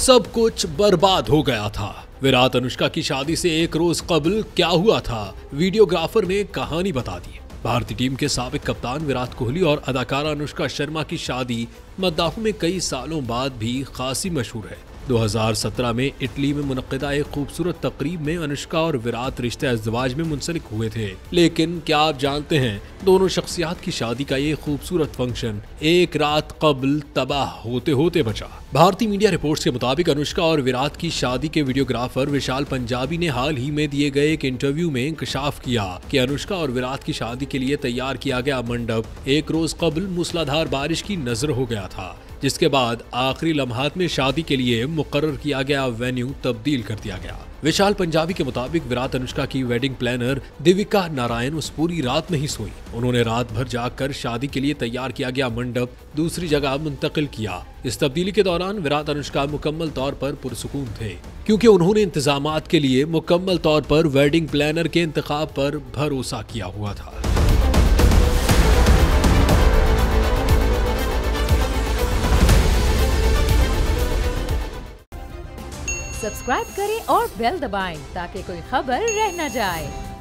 सब कुछ बर्बाद हो गया था। विराट अनुष्का की शादी से एक रोज कबल क्या हुआ था, वीडियोग्राफर ने कहानी बता दी। भारतीय टीम के साबिक कप्तान विराट कोहली और अदाकारा अनुष्का शर्मा की शादी मद्दाहों में कई सालों बाद भी खासी मशहूर है। 2017 में इटली में मुनक्किदा एक खूबसूरत तकरीब में अनुष्का और विराट रिश्ते अज़दवाज में मुंसलिक हुए थे। लेकिन क्या आप जानते हैं, दोनों शख्सियात की शादी का ये खूबसूरत फंक्शन एक रात कबल तबाह होते होते बचा। भारतीय मीडिया रिपोर्ट्स के मुताबिक अनुष्का और विराट की शादी के वीडियोग्राफर विशाल पंजाबी ने हाल ही में दिए गए एक इंटरव्यू में इंकशाफ किया कि अनुष्का और विराट की शादी के लिए तैयार किया गया मंडप एक रोज कबल मूसलाधार बारिश की नजर हो गया था, जिसके बाद आखिरी लम्हात में शादी के लिए मुकर्रर किया गया वेन्यू तब्दील कर दिया गया। विशाल पंजाबी के मुताबिक विराट अनुष्का की वेडिंग प्लानर दिविका नारायण उस पूरी रात नहीं सोई। उन्होंने रात भर जागकर शादी के लिए तैयार किया गया मंडप दूसरी जगह मुंतकिल किया। इस तब्दीली के दौरान विराट अनुष्का मुकम्मल तौर पर पुरसुकून थे, क्योंकि उन्होंने इंतजामात के लिए मुकम्मल तौर पर वेडिंग प्लानर के इंतखाब पर भरोसा किया हुआ था। सब्सक्राइब करें और बेल दबाएं ताकि कोई खबर रह न जाए।